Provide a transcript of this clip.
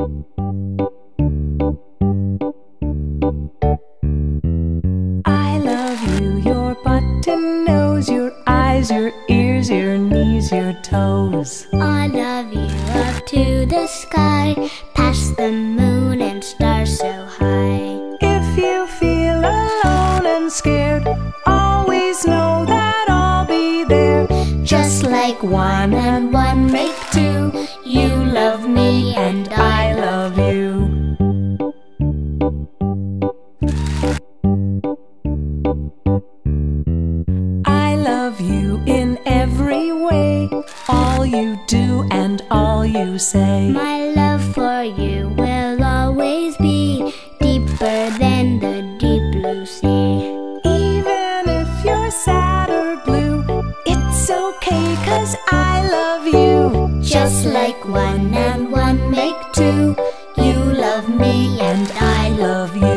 I love you, your button nose, your eyes, your ears, your knees, your toes. I love you up to the sky, past the moon and stars so high. If you feel alone and scared, always know that I'll be there. Just like one and one make two, you love me and I love you. I love you in every way, all you do and all you say. My love for you will always be deeper than the deep blue sea. Even if you're sad or blue, it's okay 'cause I love you. Just like one and one make two, you love me and I love you.